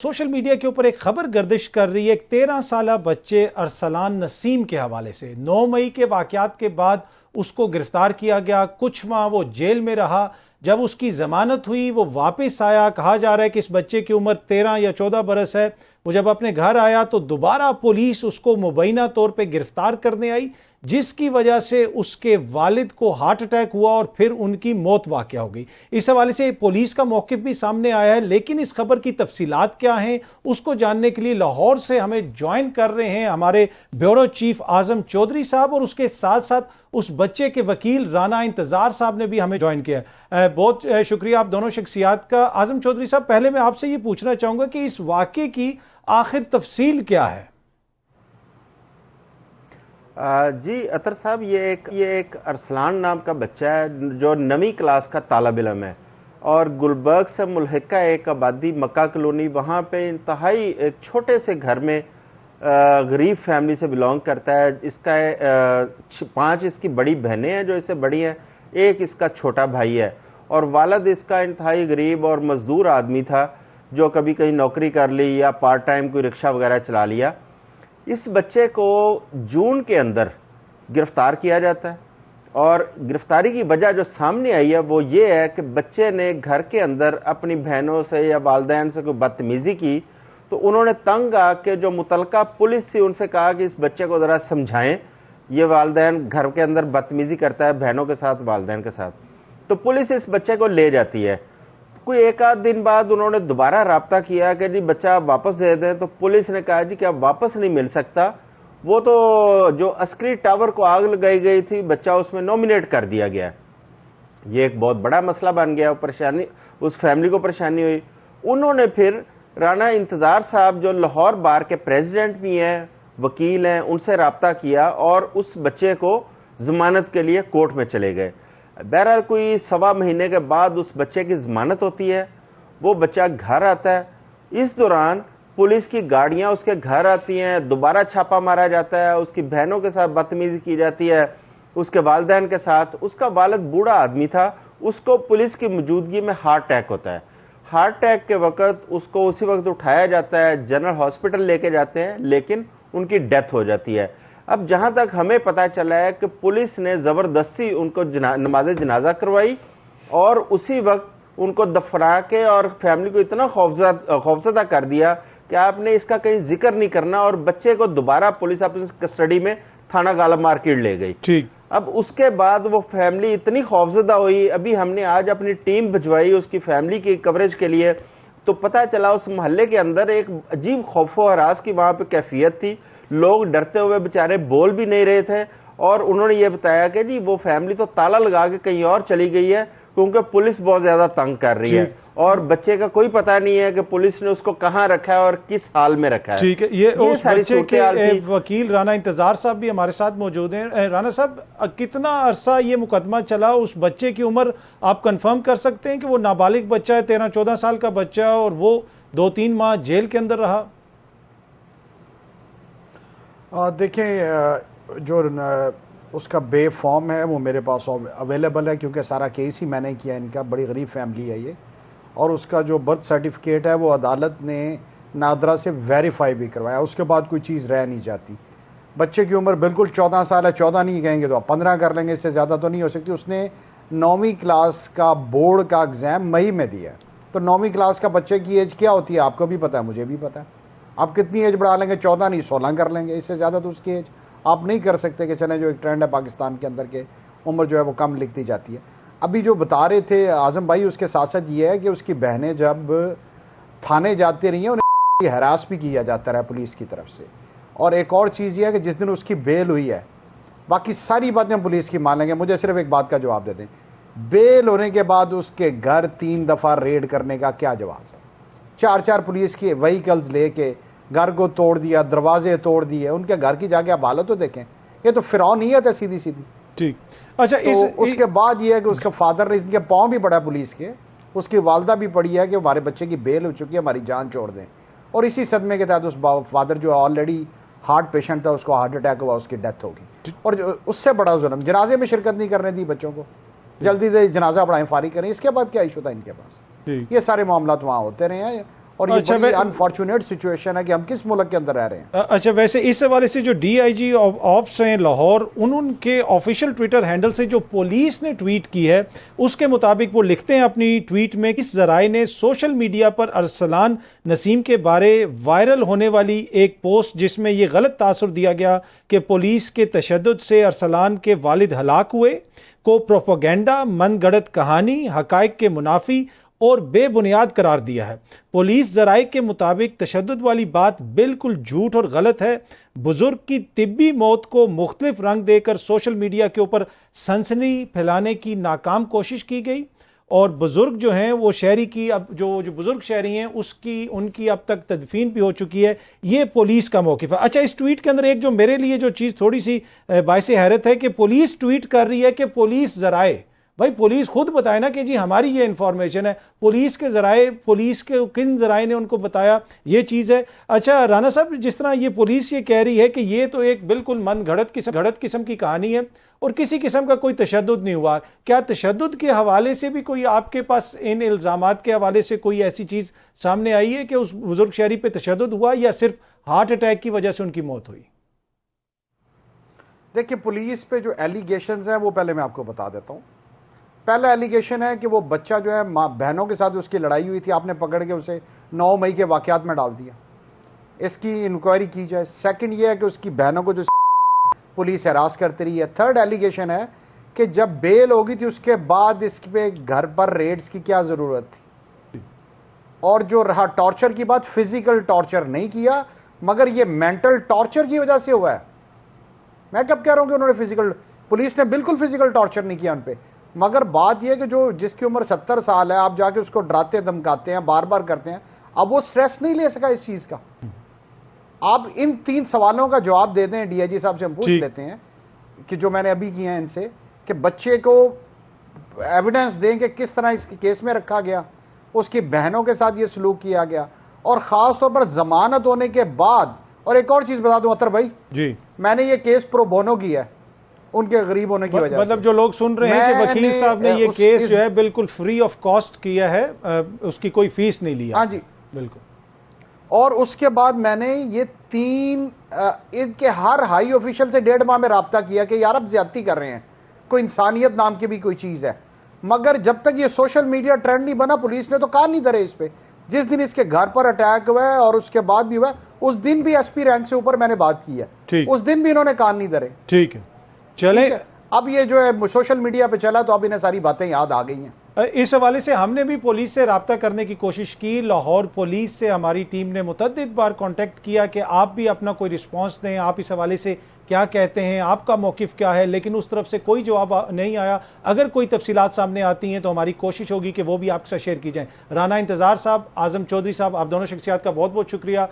Social media के ऊपर एक खबर गर्दिश कर रही है। एक 13 साला बच्चे अरसलान नसीम के हवाले से 9 मई के वाकयात के बाद उसको गिरफ्तार किया गया। कुछ माह वो जेल में रहा। जब उसकी जमानत हुई वो वापस आया। कहा जा रहा है कि इस बच्चे की उम्र 13 या 14 बरस है। वो जब अपने घर आया तो दोबारा पुलिस उसको मुबैना तौर पे गिरफ्तार करने आई, जिसकी वजह से उसके वालिद को हार्ट अटैक हुआ और फिर उनकी मौत वाक़या हो गई। इस हवाले से पुलिस का मौक़िफ़ भी सामने आया है, लेकिन इस खबर की तफसीलात क्या हैं उसको जानने के लिए लाहौर से हमें ज्वाइन कर रहे हैं हमारे ब्यूरो चीफ आज़म चौधरी साहब, और उसके साथ साथ उस बच्चे के वकील राना इंतज़ार साहब ने भी हमें ज्वाइन किया। बहुत शुक्रिया आप दोनों शख्सियात का। आज़म चौधरी साहब, पहले मैं आपसे ये पूछना चाहूँगा कि इस वाक़े की आखिर तफसील क्या है? जी अतर साहब, ये एक अरसलान नाम का बच्चा है जो 9वीं क्लास का तालिब इल्म है और गुलबर्ग से मुल्हिका एक आबादी मक्का कॉलोनी, वहाँ पे इंतहाई एक छोटे से घर में गरीब फैमिली से बिलोंग करता है। इसका 5 इसकी बड़ी बहनें हैं जो इससे बड़ी हैं, एक इसका छोटा भाई है और वालिद इसका इंतहाई गरीब और मज़दूर आदमी था जो कभी कहीं नौकरी कर ली या पार्ट टाइम कोई रिक्शा वगैरह चला लिया। इस बच्चे को जून के अंदर गिरफ़्तार किया जाता है और गिरफ़्तारी की वजह जो सामने आई है वो ये है कि बच्चे ने घर के अंदर अपनी बहनों से या वालिदैन से कोई बदतमीज़ी की, तो उन्होंने तंग आके जो मुतलका पुलिस थी उनसे कहा कि इस बच्चे को ज़रा समझाएं, ये वालिदैन घर के अंदर बदतमीज़ी करता है बहनों के साथ, वालिदैन के साथ। तो पुलिस इस बच्चे को ले जाती है। कोई एक आध दिन बाद उन्होंने दोबारा रब्ता किया कि जी बच्चा वापस दे दें, तो पुलिस ने कहा जी कि अब वापस नहीं मिल सकता, वो तो जो अस्करी टावर को आग लगाई गई थी बच्चा उसमें नॉमिनेट कर दिया गया। ये एक बहुत बड़ा मसला बन गया, परेशानी उस फैमिली को परेशानी हुई। उन्होंने फिर राना इंतज़ार साहब जो लाहौर बार के प्रेसिडेंट भी हैं, वकील हैं, उनसे रब्ता किया और उस बच्चे को ज़मानत के लिए कोर्ट में चले गए। बहरहाल कोई 1.25 महीने के बाद उस बच्चे की ज़मानत होती है, वो बच्चा घर आता है। इस दौरान पुलिस की गाड़ियां उसके घर आती हैं, दोबारा छापा मारा जाता है, उसकी बहनों के साथ बदतमीज़ी की जाती है, उसके वालिदैन के साथ। उसका वालिद बूढ़ा आदमी था, उसको पुलिस की मौजूदगी में हार्ट अटैक होता है। हार्ट अटैक के वक्त उसको उसी वक्त उठाया जाता है, जनरल हॉस्पिटल लेके जाते हैं, लेकिन उनकी डेथ हो जाती है। अब जहाँ तक हमें पता चला है कि पुलिस ने ज़बरदस्ती उनको नमाज जनाजा करवाई और उसी वक्त उनको दफना के और फैमिली को इतना खौफजदा कर दिया कि आपने इसका कहीं जिक्र नहीं करना, और बच्चे को दोबारा पुलिस अपनी कस्टडी में थाना गालब मार्केट ले गई। ठीक। अब उसके बाद वो फैमिली इतनी खौफजदा हुई, अभी हमने आज अपनी टीम भिजवाई उसकी फैमिली की कवरेज के लिए, तो पता चला उस मोहल्ले के अंदर एक अजीब खौफो हरास की वहाँ पर कैफियत थी। लोग डरते हुए बेचारे बोल भी नहीं रहे थे और उन्होंने ये बताया कि जी वो फैमिली तो ताला लगा के कहीं और चली गई है क्योंकि पुलिस बहुत ज़्यादा तंग कर रही है और बच्चे का कोई पता नहीं है कि पुलिस ने उसको कहाँ रखा है और किस हाल में रखा है। ठीक है, ये उस बच्चे के वकील राना इंतज़ार साहब भी हमारे साथ मौजूद हैं। राना साहब, कितना अरसा ये मुकदमा चला? उस बच्चे की उम्र आप कंफर्म कर सकते हैं कि वो नाबालिग बच्चा है, 13-14 साल का बच्चा, और वो 2-3 माह जेल के अंदर रहा? देखें, जो उसका बे फॉर्म है वो मेरे पास अवेलेबल है क्योंकि सारा केस ही मैंने किया। इनका बड़ी गरीब फैमिली है ये, और उसका जो बर्थ सर्टिफिकेट है वो अदालत ने नादरा से वेरीफाई भी करवाया। उसके बाद कोई चीज़ रह नहीं जाती। बच्चे की उम्र बिल्कुल 14 साल है, 14 नहीं कहेंगे तो आप 15 कर लेंगे, इससे ज़्यादा तो नहीं हो सकती। उसने 9वीं क्लास का बोर्ड का एग्ज़ाम मई में दिया, तो 9वीं क्लास का बच्चे की एज क्या होती है आपको भी पता है, मुझे भी पता है। आप कितनी एज बढ़ा लेंगे? 14 नहीं 16 कर लेंगे, इससे ज़्यादा तो उसकी एज आप नहीं कर सकते कि चलें। जो एक ट्रेंड है पाकिस्तान के अंदर के उम्र जो है वो कम लिखती जाती है। अभी जो बता रहे थे आज़म भाई, उसके साथ साथ ये है कि उसकी बहनें जब थाने जाती रही हैं उन्हें हरास भी किया जाता रहा पुलिस की तरफ से। और एक और चीज़ ये है कि जिस दिन उसकी बेल हुई है, बाकी सारी बातें पुलिस की मान लेंगे, मुझे सिर्फ एक बात का जवाब दे दें, बेल होने के बाद उसके घर 3 दफ़ा रेड करने का क्या जवाब है? 4-4 पुलिस के व्हीकल्स लेके घर को तोड़ दिया, दरवाजे तोड़ दिए, उनके घर की जाके आप हालत तो देखें। ये तो फिरौन नहीं है सीधी सीधी। ठीक। अच्छा, तो उसके बाद ये है कि उसका फादर ने, इनके पाँव भी पड़ा पुलिस के, उसकी वालदा भी पड़ी है कि हमारे बच्चे की बेल हो चुकी है, हमारी जान छोड़ दें। और इसी सदमे के तहत उस फादर जो ऑलरेडी हार्ट पेशेंट था, उसको हार्ट अटैक हुआ, उसकी डेथ होगी। और उससे बड़ा जुल्म, जनाजे में शिरकत नहीं करने दी बच्चों को, जल्दी से जनाजा पढ़ाएं, फारिग करें, इसके बाद क्या इशू था इनके पास? ये सारे मामला वहाँ होते रहे हैं। और ये अच्छा, बड़ी अनफॉर्चुनेट सिचुएशन है कि हम किस मुल्क के अंदर रह रहे हैं। अच्छा, वैसे इस हवाले से जो डीआईजी ऑप्स हैं लाहौर, उनके ऑफिशियल ट्विटर हैंडल से जो पुलिस ने ट्वीट की है उसके मुताबिक वो लिखते हैं अपनी ट्वीट में, इस जराए ने सोशल मीडिया पर अरसलान नसीम के बारे वायरल होने वाली एक पोस्ट जिसमें ये गलत तासुर दिया गया कि पुलिस के तशद्दुद से अरसलान के वालिद हलाक हुए को प्रोपेगेंडा, मनगढ़ंत कहानी, हकायक के मुनाफी और बेबुनियाद करार दिया है। पुलिस ज़राए के मुताबिक तशद्दुद वाली बात बिल्कुल झूठ और गलत है। बुजुर्ग की तिब्बी मौत को मुख्तलिफ रंग देकर सोशल मीडिया के ऊपर सनसनी फैलाने की नाकाम कोशिश की गई और बुजुर्ग जो हैं वो शहरी की, अब जो बुजुर्ग शहरी हैं उनकी अब तक तदफीन भी हो चुकी है। ये पुलिस का मौक़िफ़ है। अच्छा, इस ट्वीट के अंदर एक जो मेरे लिए जो चीज़ थोड़ी सी बाइसे हैरत है कि पुलिस ट्वीट कर रही है कि पुलिस ज़राए, भाई पुलिस खुद बताए ना कि जी हमारी ये इंफॉर्मेशन है। पुलिस के ज़राए, पुलिस के किन ज़राए ने उनको बताया, ये चीज़ है। अच्छा राना साहब, जिस तरह ये पुलिस ये कह रही है कि ये तो एक बिल्कुल मनगढ़ंत किस्म की कहानी है और किसी किस्म का कोई तशद्दुद नहीं हुआ, क्या तशद्दुद के हवाले से भी कोई आपके पास इन इल्ज़ामात के हवाले से कोई ऐसी चीज़ सामने आई है कि उस बुजुर्ग शहरी पे तशद्दुद हुआ या सिर्फ हार्ट अटैक की वजह से उनकी मौत हुई? देखिए, पुलिस पे जो एलिगेशंस हैं वो पहले मैं आपको बता देता हूँ। पहला एलिगेशन है कि वो बच्चा जो है बहनों के साथ उसकी लड़ाई हुई थी, आपने पकड़ के उसे 9 मई के वाक़यात में डाल दिया। इसकी इंक्वायरी की जाए। सेकंड ये है कि उसकी बहनों को जो पुलिस हरास करती रही है। थर्ड एलिगेशन है कि जब बेल होगी थी उसके बाद इस पे घर पर रेड्स की क्या ज़रूरत थी। और जो रहा टॉर्चर की बात, फिजिकल टॉर्चर नहीं किया मगर ये मेंटल टॉर्चर की वजह से हुआ है। मैं कब कह रहा हूँ कि उन्होंने फिजिकल, पुलिस ने बिल्कुल फिजिकल टॉर्चर नहीं किया उन पर, मगर बात यह कि जो जिसकी उम्र 70 साल है, आप जाके उसको डराते धमकाते हैं, बार बार करते हैं, अब वो स्ट्रेस नहीं ले सका इस चीज़ का। आप इन 3 सवालों का जवाब दे दें डीआईजी साहब से, हम पूछ लेते हैं कि जो मैंने अभी किए हैं इनसे, कि बच्चे को एविडेंस दें कि किस तरह इस केस में रखा गया, उसकी बहनों के साथ ये सलूक किया गया, और ख़ास तौर पर ज़मानत होने के बाद। और एक और चीज़ बता दूं अतर भाई जी, मैंने ये केस प्रो बोनो किया है उनके गरीब होने की वजह मतलब जो लोग सुन रहे हैं कि वकील साहब ने ये केस जो है बिल्कुल फ्री ऑफ कॉस्ट किया है, उसकी कोई फीस नहीं लिया। हाँ जी, बिल्कुल। और उसके बाद मैंने ये 3 इनके हर हाई ऑफिशियल से 1.5 माह में रब्ता किया कि यार अब ज्यादती कर रहे हैं, कोई इंसानियत नाम की भी कोई चीज़ है। मगर जब तक ये सोशल मीडिया ट्रेंड नहीं बना, पुलिस ने तो कान नहीं धरे इस पर। जिस दिन इसके घर पर अटैक हुआ है और उसके बाद भी हुआ, उस दिन भी एसपी रैंक से ऊपर मैंने बात की है, उस दिन भी इन्होंने कान नहीं धरे। ठीक है, चले। अब ये जो है सोशल मीडिया पे चला तो अब इन्हें सारी बातें याद आ गई हैं। इस हवाले से हमने भी पुलिस से रब्ता करने की कोशिश की। लाहौर पुलिस से हमारी टीम ने मुतअद्दिद बार कांटेक्ट किया कि आप भी अपना कोई रिस्पांस दें, आप इस हवाले से क्या कहते हैं, आपका मौक़िफ़ क्या है, लेकिन उस तरफ से कोई जवाब नहीं आया। अगर कोई तफसीलात सामने आती हैं तो हमारी कोशिश होगी कि वो भी आपके साथ शेयर की जाएँ। राना इंतज़ार साहब, आज़म चौधरी साहब, आप दोनों शख्सियात का बहुत बहुत शुक्रिया।